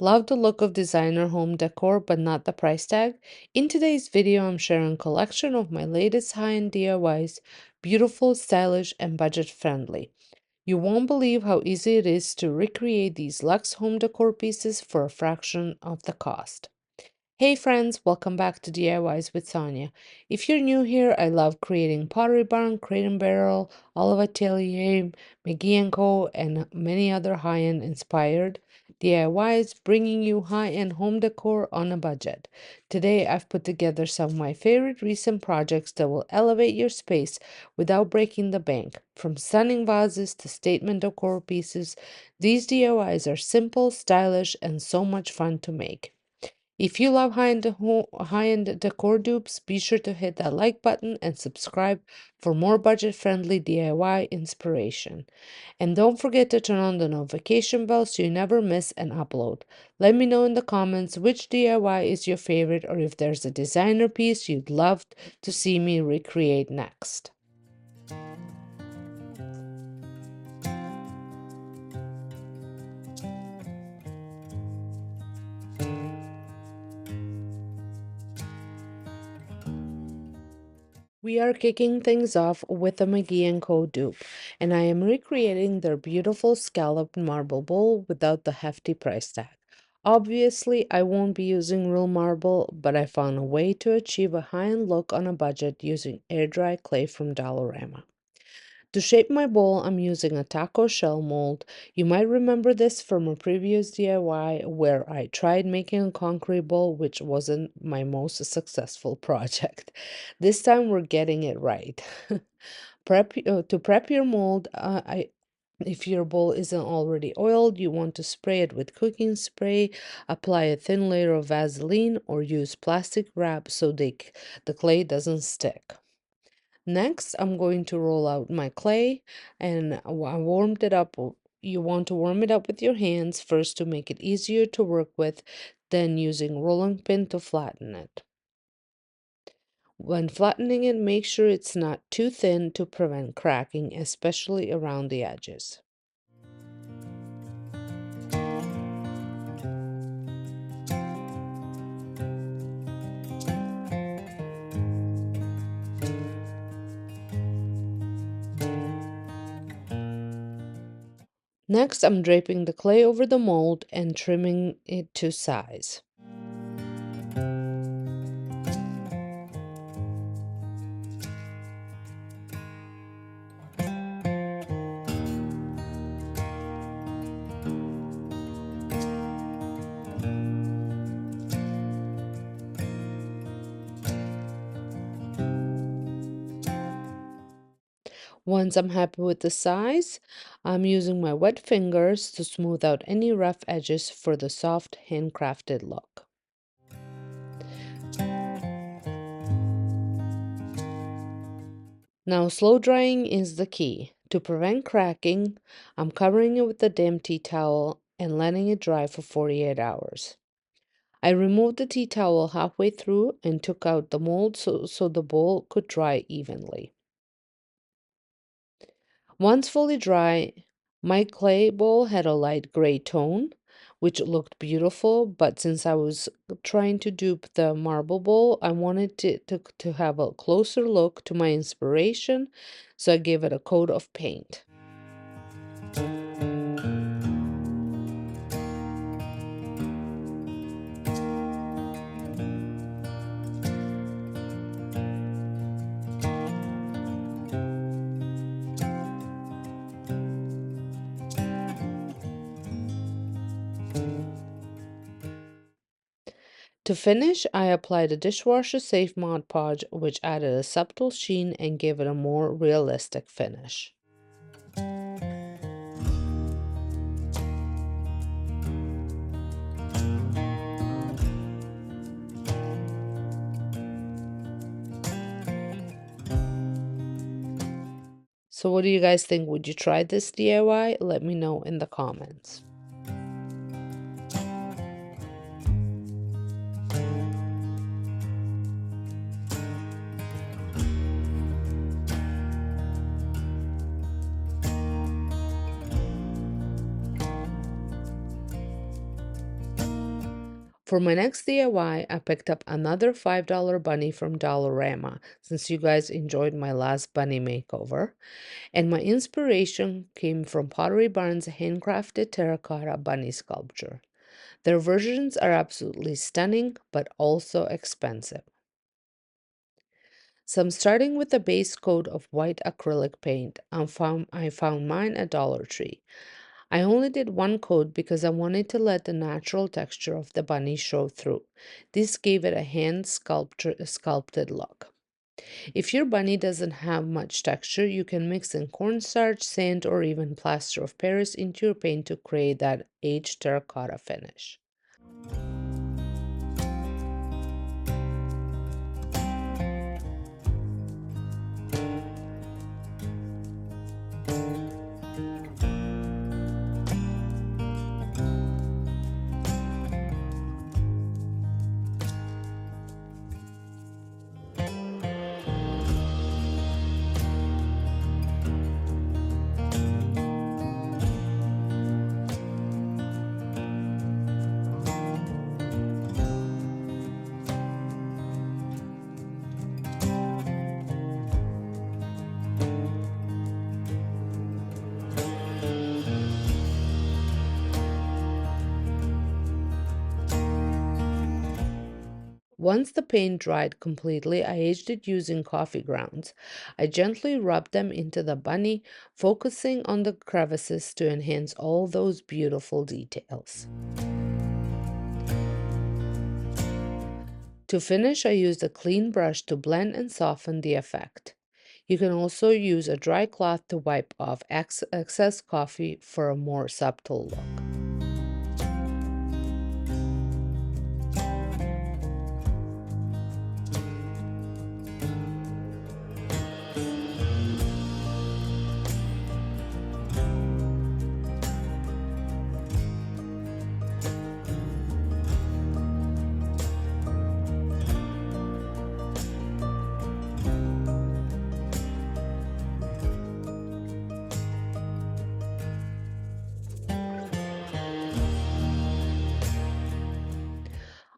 Love the look of designer home decor but not the price tag? In today's video, I'm sharing a collection of my latest high-end DIYs, beautiful, stylish, and budget-friendly. You won't believe how easy it is to recreate these luxe home decor pieces for a fraction of the cost. Hey friends, welcome back to DIYs with Sonia. If you're new here, I love creating Pottery Barn, Crate and Barrel, all of Atelier, McGee & Co, and many other high-end inspired DIYs, bringing you high-end home decor on a budget. Today, I've put together some of my favorite recent projects that will elevate your space without breaking the bank. From stunning vases to statement decor pieces, these DIYs are simple, stylish, and so much fun to make. If you love high-end decor dupes, be sure to hit that like button and subscribe for more budget-friendly DIY inspiration. And don't forget to turn on the notification bell so you never miss an upload. Let me know in the comments which DIY is your favorite or if there's a designer piece you'd love to see me recreate next. We are kicking things off with the McGee & Co. dupe, and I am recreating their beautiful scalloped marble bowl without the hefty price tag. Obviously, I won't be using real marble, but I found a way to achieve a high-end look on a budget using air-dry clay from Dollarama. To shape my bowl, I'm using a taco shell mold. You might remember this from a previous DIY where I tried making a concrete bowl, which wasn't my most successful project. This time we're getting it right. To prep your mold, if your bowl isn't already oiled, you want to spray it with cooking spray, apply a thin layer of Vaseline, or use plastic wrap so the clay doesn't stick. Next, I'm going to roll out my clay and I warmed it up. You want to warm it up with your hands first to make it easier to work with, then using rolling pin to flatten it. When flattening it, make sure it's not too thin to prevent cracking, especially around the edges. Next, I'm draping the clay over the mold and trimming it to size. Once I'm happy with the size, I'm using my wet fingers to smooth out any rough edges for the soft handcrafted look. Now, slow drying is the key. To prevent cracking, I'm covering it with a damp tea towel and letting it dry for 48 hours. I removed the tea towel halfway through and took out the mold so the bowl could dry evenly. Once fully dry, my clay bowl had a light gray tone, which looked beautiful, but since I was trying to dupe the marble bowl, I wanted to have a closer look to my inspiration, so I gave it a coat of paint. To finish, I applied a dishwasher-safe Mod Podge, which added a subtle sheen and gave it a more realistic finish. So what do you guys think? Would you try this DIY? Let me know in the comments. For my next DIY, I picked up another $5 bunny from Dollarama, since you guys enjoyed my last bunny makeover. And my inspiration came from Pottery Barn's handcrafted terracotta bunny sculpture. Their versions are absolutely stunning, but also expensive. So I'm starting with a base coat of white acrylic paint. I found mine at Dollar Tree. I only did one coat because I wanted to let the natural texture of the bunny show through. This gave it a sculpted look. If your bunny doesn't have much texture, you can mix in cornstarch, sand, or even plaster of Paris into your paint to create that aged terracotta finish. Once the paint dried completely, I aged it using coffee grounds. I gently rubbed them into the bunny, focusing on the crevices to enhance all those beautiful details. To finish, I used a clean brush to blend and soften the effect. You can also use a dry cloth to wipe off excess coffee for a more subtle look.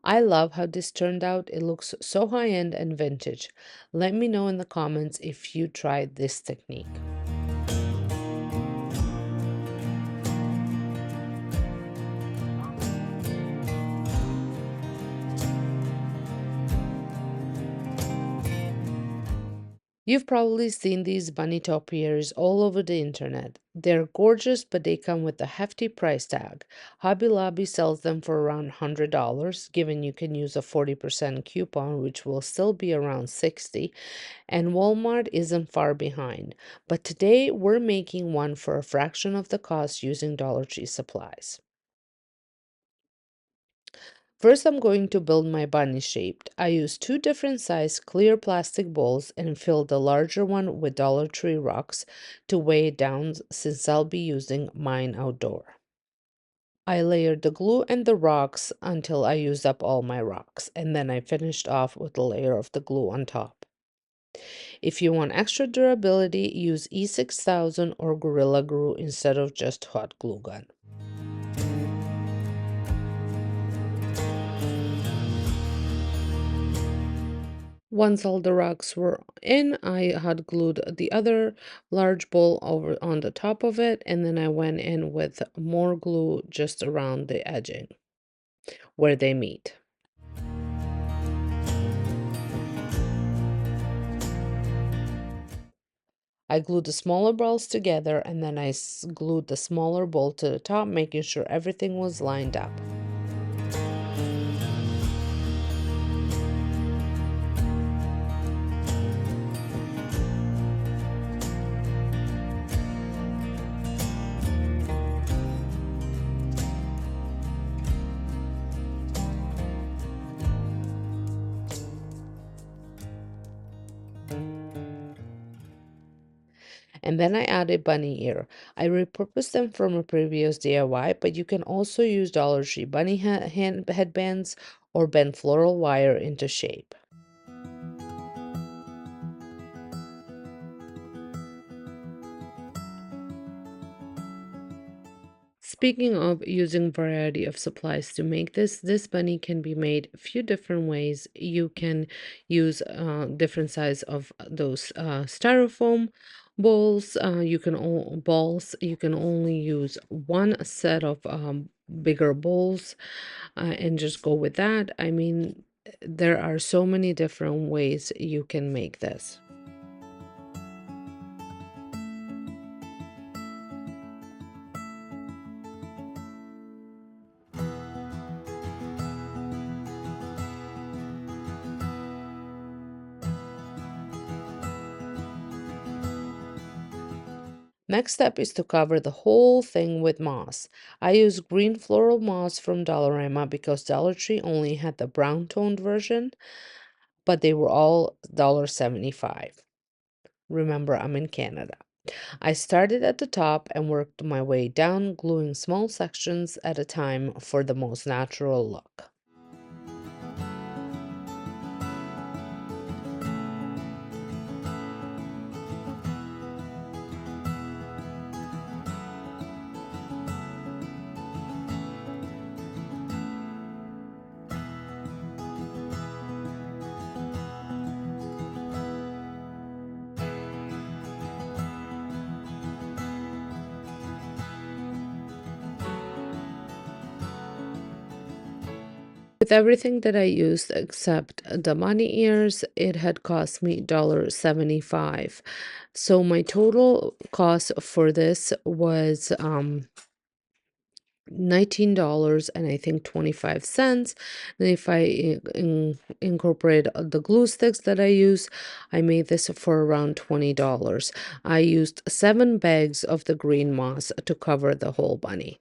I love how this turned out. It looks so high-end and vintage. Let me know in the comments if you tried this technique. You've probably seen these bunny topiaries all over the internet. They're gorgeous, but they come with a hefty price tag. Hobby Lobby sells them for around $100, given you can use a 40% coupon, which will still be around 60, and Walmart isn't far behind. But today we're making one for a fraction of the cost using Dollar Tree supplies. First, I'm going to build my bunny shaped. I used two different size clear plastic bowls and filled the larger one with Dollar Tree rocks to weigh it down since I'll be using mine outdoor. I layered the glue and the rocks until I used up all my rocks, and then I finished off with a layer of the glue on top. If you want extra durability, use E6000 or Gorilla Glue instead of just hot glue gun. Once all the rocks were in, I had glued the other large bowl over on the top of it, and then I went in with more glue just around the edging where they meet. I glued the smaller balls together and then glued the smaller bowl to the top, making sure everything was lined up. And then I added bunny ear. I repurposed them from a previous DIY, but you can also use Dollar Tree bunny headbands or bend floral wire into shape. Speaking of using variety of supplies to make this bunny can be made a few different ways. You can use different size of those styrofoam bowls. Balls. You can only use one set of bigger bowls and just go with that. I mean, there are so many different ways you can make this. Next step is to cover the whole thing with moss. I use green floral moss from Dollarama because Dollar Tree only had the brown toned version, but they were all $1.75. Remember, I'm in Canada. I started at the top and worked my way down, gluing small sections at a time for the most natural look. With everything that I used except the bunny ears, it had cost me $1.75. So my total cost for this was $19 and I think 25 cents. And if I incorporate the glue sticks that I use, I made this for around $20. I used 7 bags of the green moss to cover the whole bunny.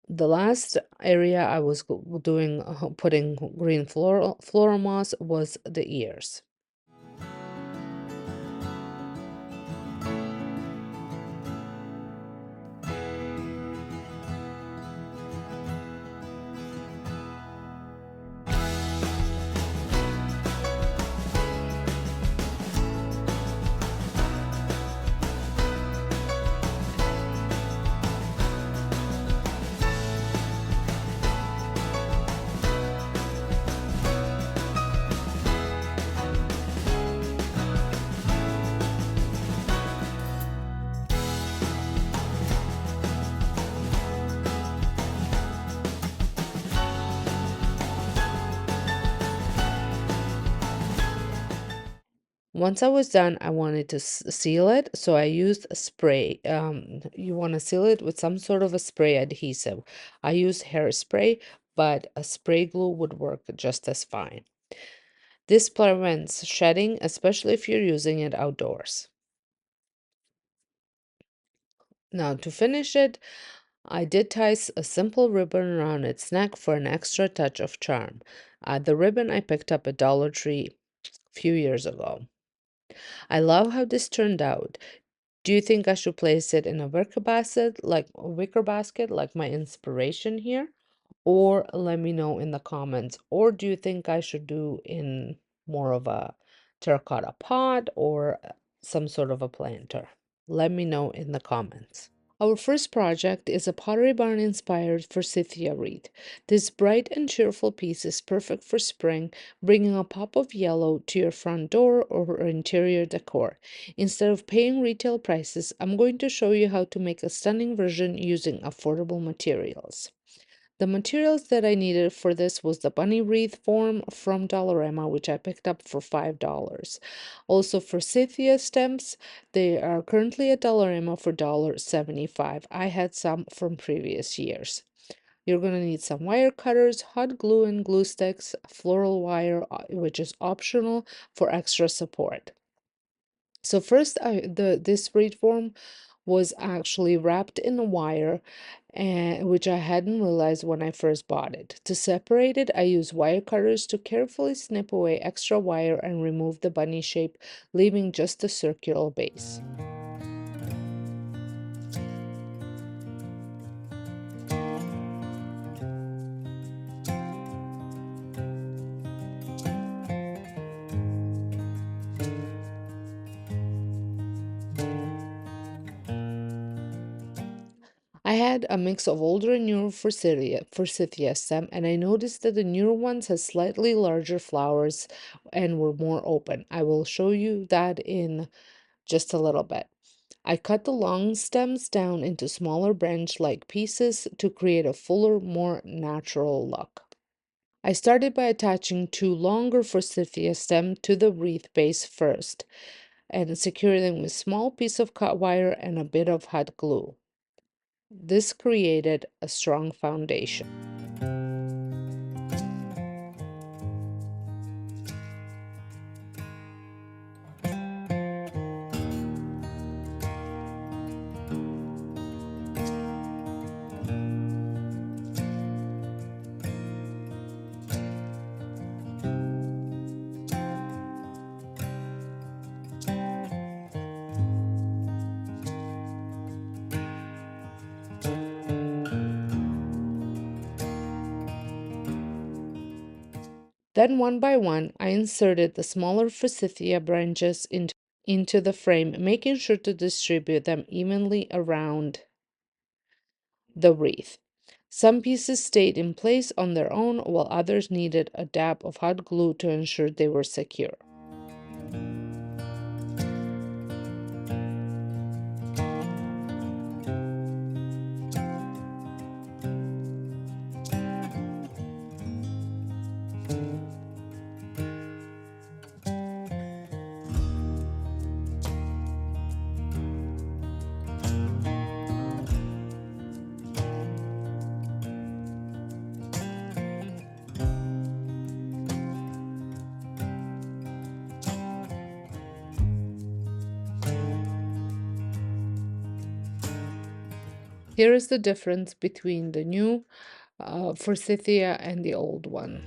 The last area I was doing putting green floral moss was the ears. Once I was done, I wanted to seal it, so I used a spray. You want to seal it with some sort of a spray adhesive. I used hairspray, but a spray glue would work just as fine. This prevents shedding, especially if you're using it outdoors. Now, to finish it, I did tie a simple ribbon around its neck for an extra touch of charm. The ribbon I picked up at Dollar Tree a few years ago. I love how this turned out. Do you think I should place it in a wicker basket, like my inspiration here? Or let me know in the comments. Or do you think I should do in more of a terracotta pot or some sort of a planter? Let me know in the comments. Our first project is a Pottery Barn inspired Forsythia wreath. This bright and cheerful piece is perfect for spring, bringing a pop of yellow to your front door or interior decor. Instead of paying retail prices, I'm going to show you how to make a stunning version using affordable materials. The materials that I needed for this was the bunny wreath form from Dollarama, which I picked up for $5. Also, Forsythia stems, they are currently at Dollarama for $1.75. I had some from previous years. You're going to need some wire cutters, hot glue and glue sticks, floral wire, which is optional for extra support. So first, this wreath form was actually wrapped in a wire, and which I hadn't realized when I first bought it. To separate it, I used wire cutters to carefully snip away extra wire and remove the bunny shape, leaving just the circular base. I had a mix of older and newer Forsythia stem, and I noticed that the newer ones had slightly larger flowers and were more open. I will show you that in just a little bit. I cut the long stems down into smaller branch-like pieces to create a fuller, more natural look. I started by attaching two longer Forsythia stems to the wreath base first and securing them with small piece of cut wire and a bit of hot glue. This created a strong foundation. Then one by one, I inserted the smaller Forsythia branches into the frame, making sure to distribute them evenly around the wreath. Some pieces stayed in place on their own, while others needed a dab of hot glue to ensure they were secure. Here is the difference between the new Forsythia and the old one.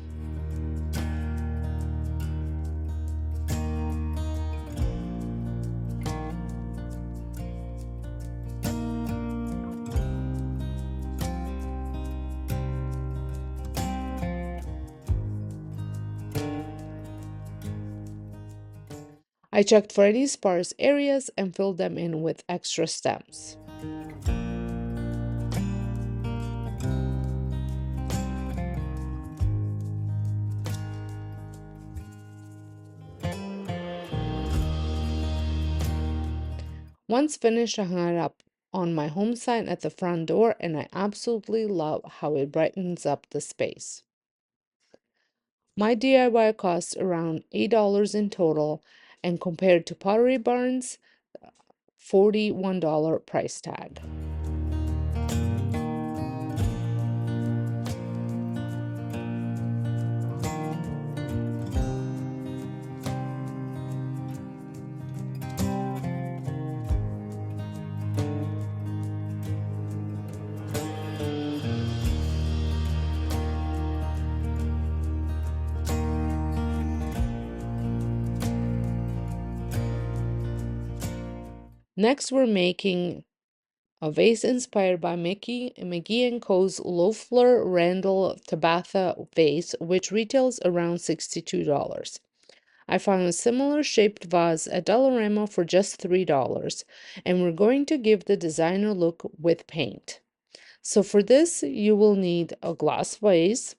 I checked for any sparse areas and filled them in with extra stems. Once finished, I hung it up on my home sign at the front door, and I absolutely love how it brightens up the space. My DIY cost around $8 in total, and compared to Pottery Barn's $41 price tag. Next, we're making a vase inspired by McGee & Co.'s Loeffler Randall Tabitha vase, which retails around $62. I found a similar shaped vase at Dollarama for just $3, and we're going to give the designer look with paint. So for this, you will need a glass vase.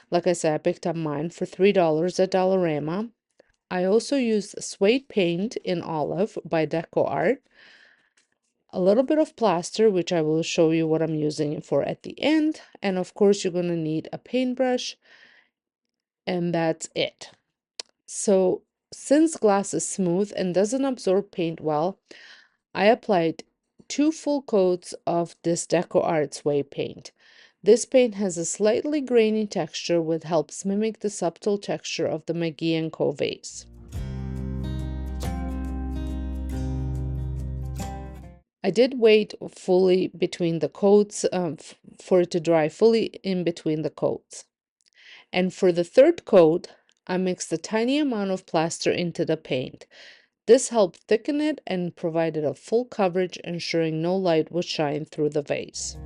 Like I said, I picked up mine for $3 at Dollarama. I also used suede paint in olive by Decor, a little bit of plaster, which I will show you what I'm using it for at the end, and of course you're going to need a paintbrush, and that's it. So since glass is smooth and doesn't absorb paint well, I applied 2 full coats of this Decor suede paint. This paint has a slightly grainy texture which helps mimic the subtle texture of the McGee & Co. vase. I did wait fully between the coats for it to dry fully in between the coats. And for the third coat, I mixed a tiny amount of plaster into the paint. This helped thicken it and provided a full coverage, ensuring no light would shine through the vase.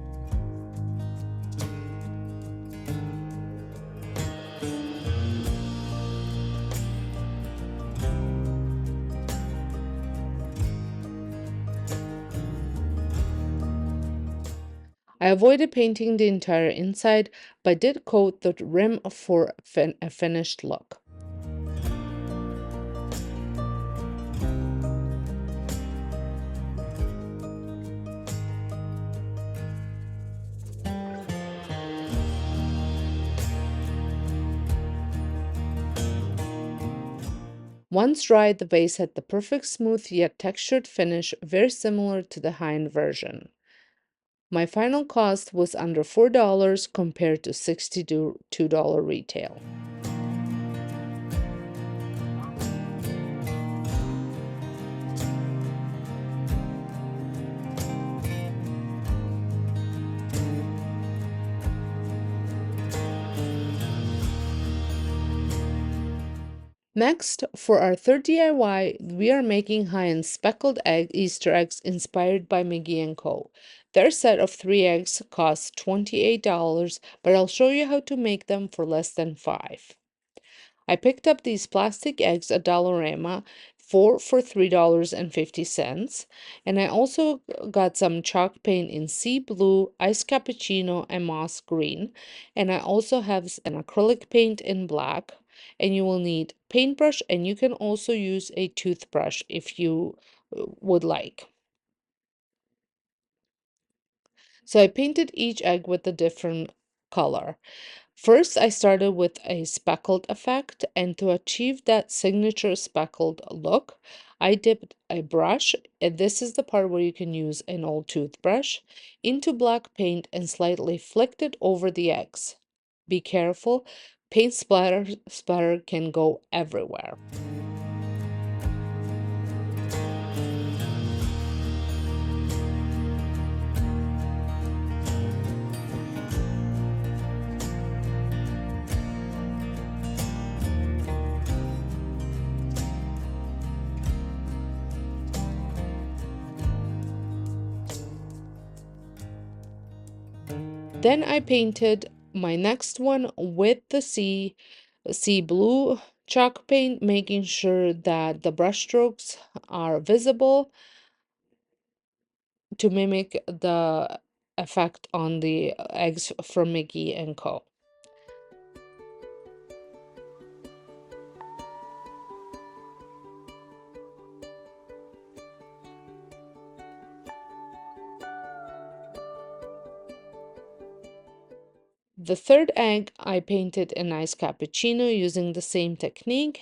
I avoided painting the entire inside, but did coat the rim for a finished look. Once dried, the vase had the perfect smooth yet textured finish, very similar to the high-end version. My final cost was under $4 compared to $62 retail. Next, for our third DIY, we are making high-end speckled Easter eggs inspired by McGee & Co. Their set of 3 eggs costs $28, but I'll show you how to make them for less than 5. I picked up these plastic eggs at Dollarama for $3.50, and I also got some chalk paint in sea blue, ice cappuccino, and moss green, and I also have an acrylic paint in black, and you will need paintbrush, and you can also use a toothbrush if you would like. So I painted each egg with a different color. First, I started with a speckled effect, and to achieve that signature speckled look, I dipped a brush, and this is the part where you can use an old toothbrush, into black paint and slightly flicked it over the eggs. Be careful, paint splatter can go everywhere. Then I painted my next one with the sea blue chalk paint, making sure that the brush strokes are visible to mimic the effect on the eggs from McGee and Co. The third egg I painted a nice cappuccino using the same technique.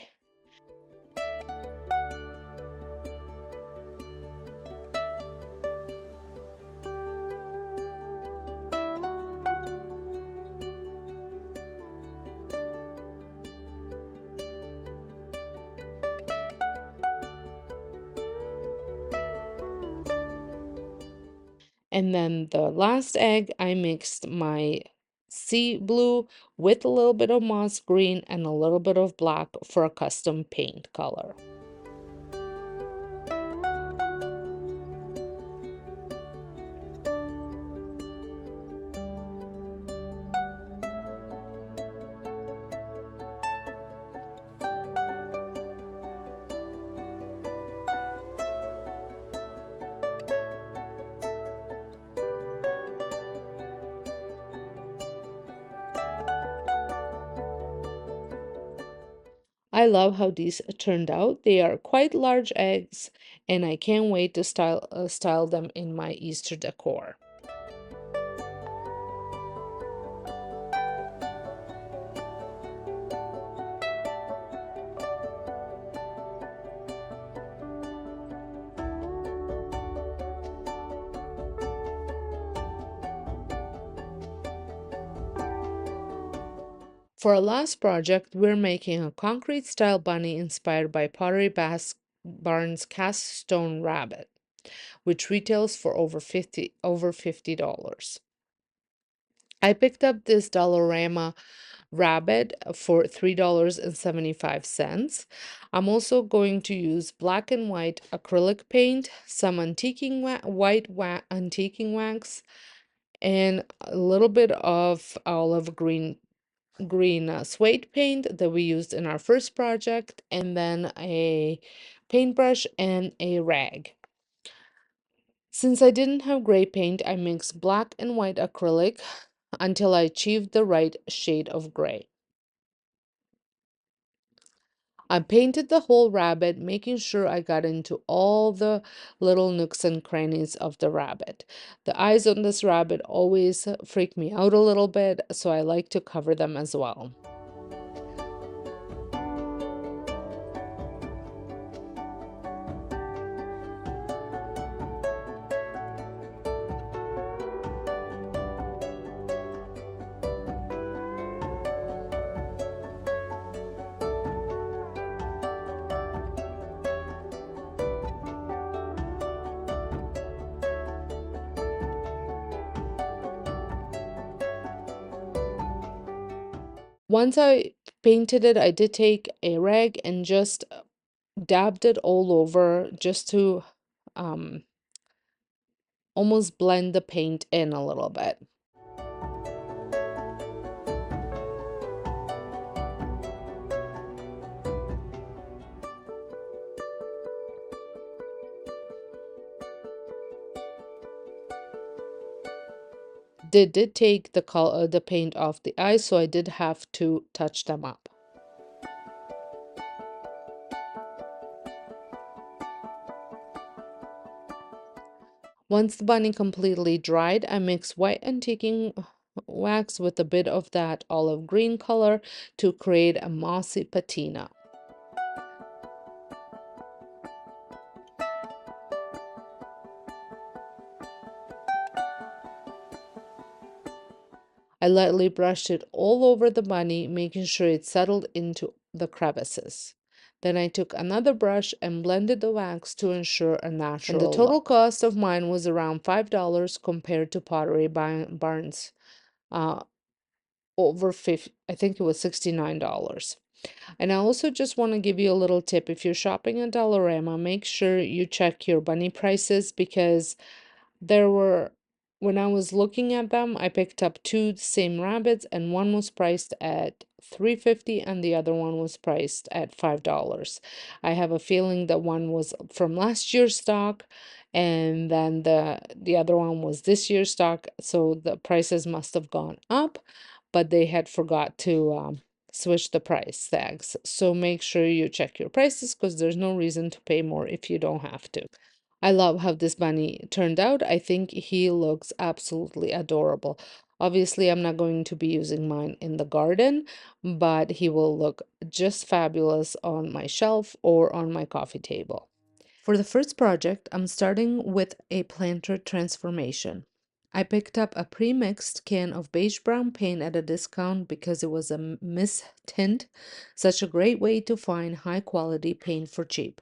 And then the last egg, I mixed my sea blue with a little bit of moss green and a little bit of black for a custom paint color. I love how these turned out. They are quite large eggs, and I can't wait to style them in my Easter decor. For our last project, we're making a concrete style bunny inspired by Pottery Barn's cast stone rabbit, which retails for over $50. I picked up this Dollarama rabbit for $3.75. I'm also going to use black and white acrylic paint, some antiquing wax, and a little bit of olive green suede paint that we used in our first project, and then a paintbrush and a rag. Since I didn't have gray paint, I mixed black and white acrylic until I achieved the right shade of gray. I painted the whole rabbit, making sure I got into all the little nooks and crannies of the rabbit. The eyes on this rabbit always freak me out a little bit, so I like to cover them as well. Once I painted it, I did take a rag and just dabbed it all over just to um, almost blend the paint in a little bit. Did take the color, the paint off the eyes, so I did have to touch them up. Once the bunny completely dried, I mixed white antiquing wax with a bit of that olive green color to create a mossy patina. I lightly brushed it all over the bunny, making sure it settled into the crevices. Then I took another brush and blended the wax to ensure a natural look. And the total cost of mine was around $5 compared to Pottery Barn's over 50, I think it was $69. And I also just want to give you a little tip. If you're shopping at Dollarama, make sure you check your bunny prices, because there were, when I was looking at them, I picked up two same rabbits, and one was priced at $3.50 and the other one was priced at $5. I have a feeling that one was from last year's stock, and then the other one was this year's stock, so the prices must have gone up, but they had forgot to switch the price tags. So make sure you check your prices, because there's no reason to pay more if you don't have to. I love how this bunny turned out. I think he looks absolutely adorable. Obviously, I'm not going to be using mine in the garden, but he will look just fabulous on my shelf or on my coffee table. For the first project, I'm starting with a planter transformation. I picked up a pre-mixed can of beige brown paint at a discount because it was a mist tint, such a great way to find high quality paint for cheap.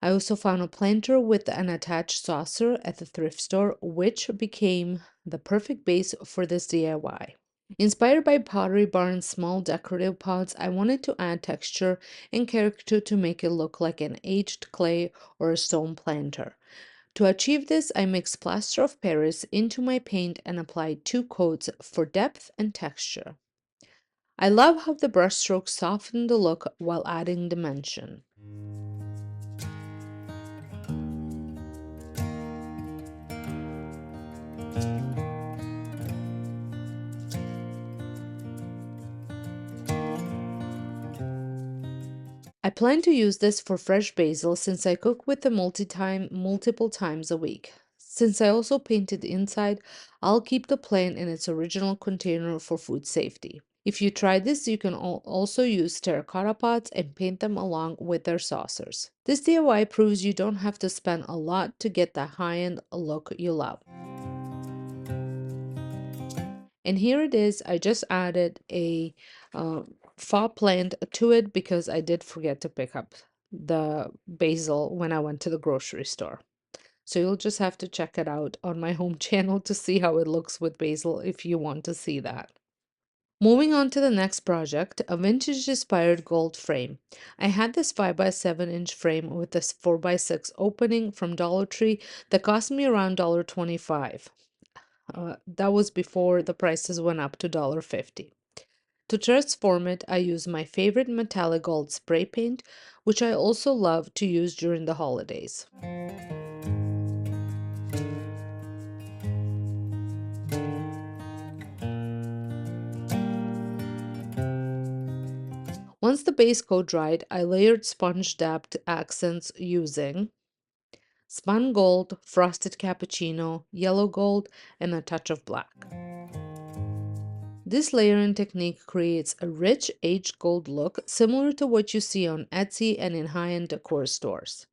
I also found a planter with an attached saucer at the thrift store, which became the perfect base for this DIY. Inspired by Pottery Barn's small decorative pots, I wanted to add texture and character to make it look like an aged clay or a stone planter. To achieve this, I mixed plaster of Paris into my paint and applied 2 coats for depth and texture. I love how the brushstrokes soften the look while adding dimension. I plan to use this for fresh basil since I cook with it multiple times a week. Since I also painted the inside, I'll keep the plant in its original container for food safety. If you try this, you can also use terracotta pots and paint them along with their saucers. This DIY proves you don't have to spend a lot to get the high-end look you love. And here it is. I just added a faux plant to it because I did forget to pick up the basil when I went to the grocery store. So you'll just have to check it out on my home channel to see how it looks with basil if you want to see that. Moving on to the next project, a vintage inspired gold frame. I had this 5x7-inch frame with this 4x6 opening from Dollar Tree that cost me around $1.25. That was before the prices went up to $1.50. To transform it, I use my favorite metallic gold spray paint, which I also love to use during the holidays. Once the base coat dried, I layered sponge dabbed accents using spun gold, frosted cappuccino, yellow gold, and a touch of black. This layering technique creates a rich aged gold look similar to what you see on Etsy and in high-end decor stores.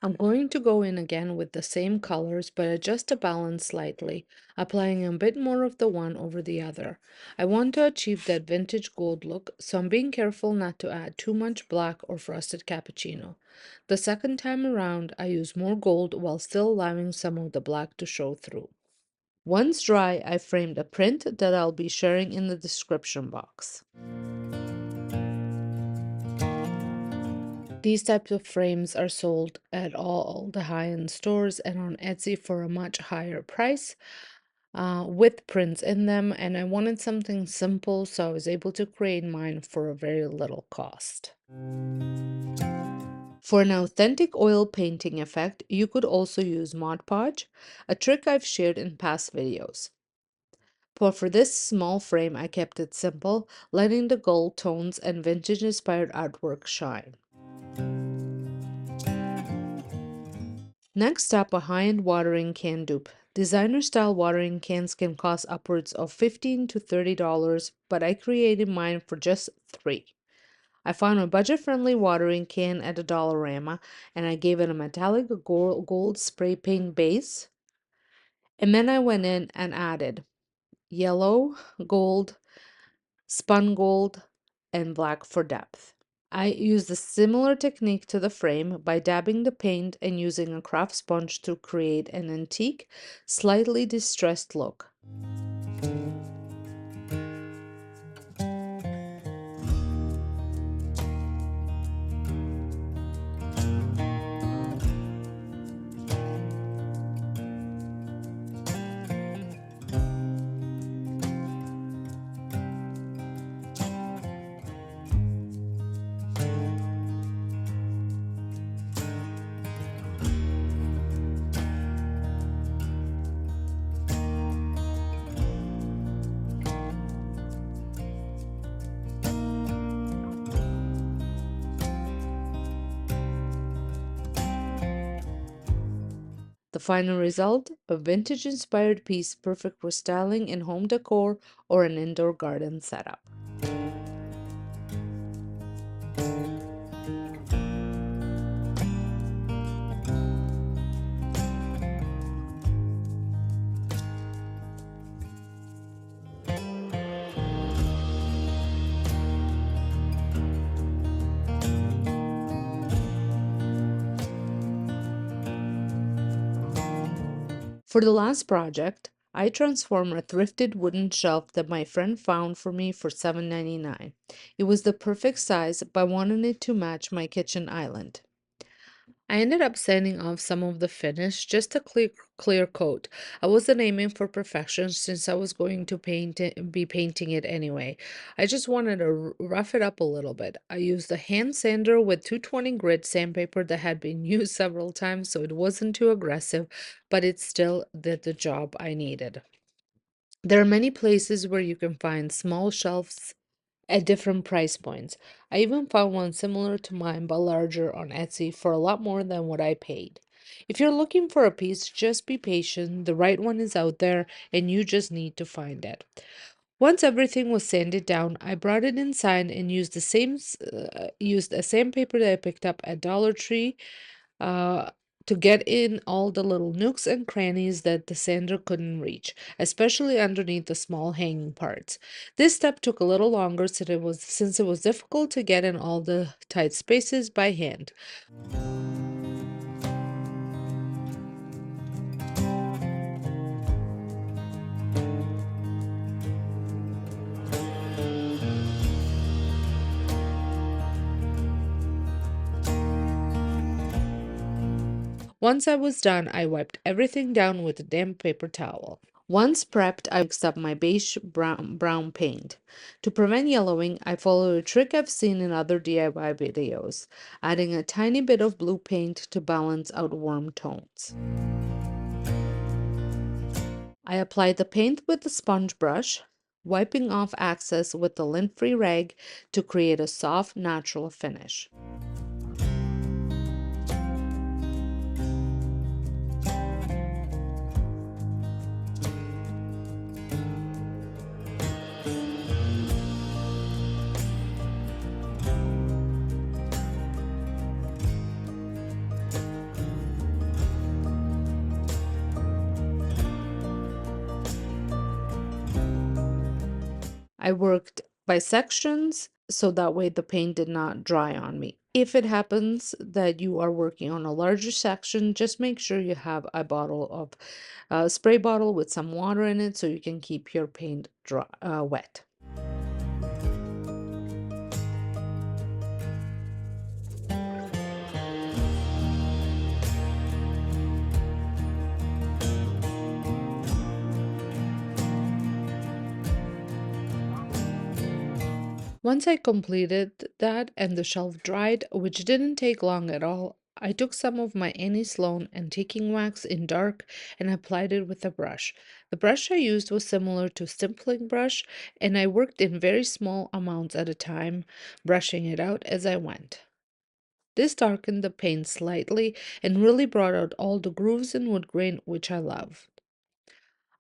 I'm going to go in again with the same colors but adjust the balance slightly, applying a bit more of the one over the other. I want to achieve that vintage gold look, so I'm being careful not to add too much black or frosted cappuccino. The second time around, I use more gold while still allowing some of the black to show through. Once dry, I framed a print that I'll be sharing in the description box. These types of frames are sold at all the high-end stores and on Etsy for a much higher price, with prints in them, and I wanted something simple, so I was able to create mine for a very little cost. For an authentic oil painting effect, you could also use Mod Podge, a trick I've shared in past videos. But for this small frame, I kept it simple, letting the gold tones and vintage-inspired artwork shine. Next up, a high-end watering can dupe. Designer-style watering cans can cost upwards of $15 to $30, but I created mine for just $3. I found a budget-friendly watering can at a Dollarama, and I gave it a metallic gold spray paint base. And then I went in and added yellow, gold, spun gold, and black for depth. I used a similar technique to the frame by dabbing the paint and using a craft sponge to create an antique, slightly distressed look. The final result, a vintage-inspired piece perfect for styling in home decor or an indoor garden setup. For the last project, I transformed a thrifted wooden shelf that my friend found for me for $7.99. It was the perfect size, but wanted it to match my kitchen island. I ended up sanding off some of the finish just a clear coat. I wasn't aiming for perfection since I was going to be painting it anyway. I just wanted to rough it up a little bit. I used a hand sander with 220 grit sandpaper that had been used several times, so it wasn't too aggressive, but it still did the job I needed. There are many places where you can find small shelves at different price points. I even found one similar to mine but larger on Etsy for a lot more than what I paid. If you're looking for a piece, just be patient. The right one is out there and you just need to find it. Once everything was sanded down, I brought it inside and used a sandpaper that I picked up at Dollar Tree uh, to get in all the little nooks and crannies that the sander couldn't reach, especially underneath the small hanging parts. This step took a little longer since it was difficult to get in all the tight spaces by hand. Once I was done, I wiped everything down with a damp paper towel. Once prepped, I mixed up my beige brown paint. To prevent yellowing, I followed a trick I've seen in other DIY videos, adding a tiny bit of blue paint to balance out warm tones. I applied the paint with the sponge brush, wiping off excess with the lint-free rag to create a soft, natural finish. I worked by sections so that way the paint did not dry on me. If it happens that you are working on a larger section, just make sure you have a bottle of spray bottle with some water in it so you can keep your paint wet. Once I completed that and the shelf dried, which didn't take long at all, I took some of my Annie Sloan antiquing wax in dark and applied it with a brush. The brush I used was similar to stippling brush, and I worked in very small amounts at a time, brushing it out as I went. This darkened the paint slightly and really brought out all the grooves and wood grain which I love.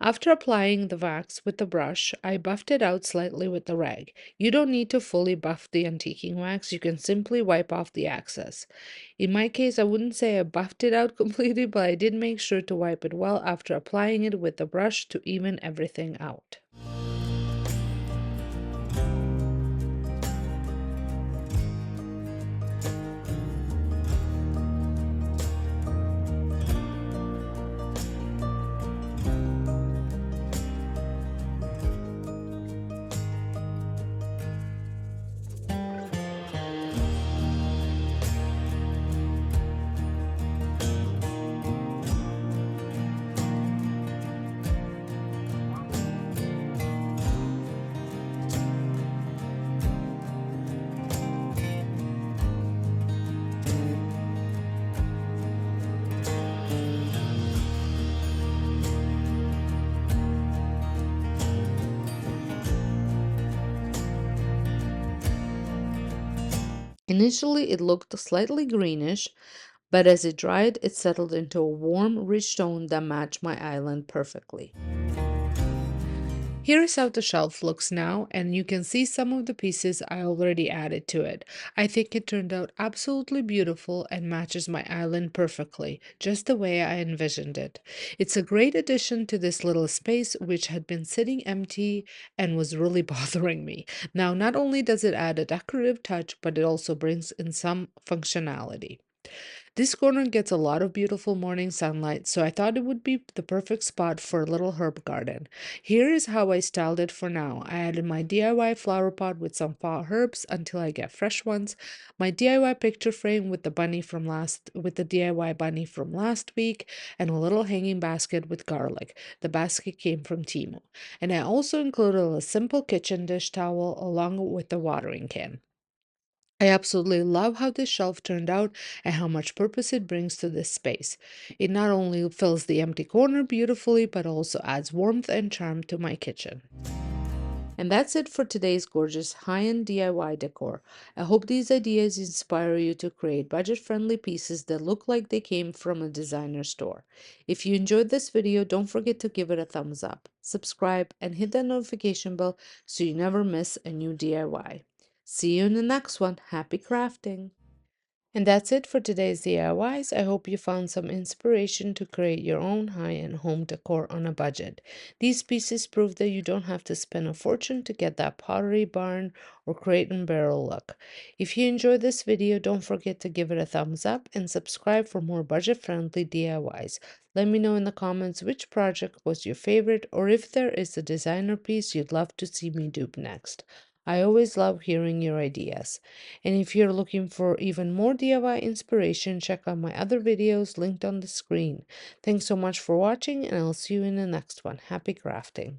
After applying the wax with the brush, I buffed it out slightly with the rag. You don't need to fully buff the antiquing wax, you can simply wipe off the excess. In my case, I wouldn't say I buffed it out completely, but I did make sure to wipe it well after applying it with the brush to even everything out. Initially, it looked slightly greenish, but as it dried, it settled into a warm, rich tone that matched my island perfectly. Here is how the shelf looks now, and you can see some of the pieces I already added to it. I think it turned out absolutely beautiful and matches my island perfectly, just the way I envisioned it. It's a great addition to this little space which had been sitting empty and was really bothering me. Now, not only does it add a decorative touch, but it also brings in some functionality. This corner gets a lot of beautiful morning sunlight, so I thought it would be the perfect spot for a little herb garden. Here is how I styled it for now. I added my DIY flower pot with some fall herbs until I get fresh ones, my DIY picture frame with the DIY bunny from last week, and a little hanging basket with garlic. The basket came from Timo. And I also included a simple kitchen dish towel along with the watering can. I absolutely love how this shelf turned out and how much purpose it brings to this space. It not only fills the empty corner beautifully, but also adds warmth and charm to my kitchen. And that's it for today's gorgeous high-end DIY decor. I hope these ideas inspire you to create budget-friendly pieces that look like they came from a designer store. If you enjoyed this video, don't forget to give it a thumbs up, subscribe, and hit that notification bell so you never miss a new DIY. See you in the next one. Happy crafting! And that's it for today's DIYs. I hope you found some inspiration to create your own high-end home decor on a budget. These pieces prove that you don't have to spend a fortune to get that Pottery Barn or Crate and Barrel look. If you enjoyed this video, don't forget to give it a thumbs up and subscribe for more budget-friendly DIYs. Let me know in the comments which project was your favorite or if there is a designer piece you'd love to see me dupe next. I always love hearing your ideas. And if you're looking for even more DIY inspiration, check out my other videos linked on the screen. Thanks so much for watching, and I'll see you in the next one. Happy crafting!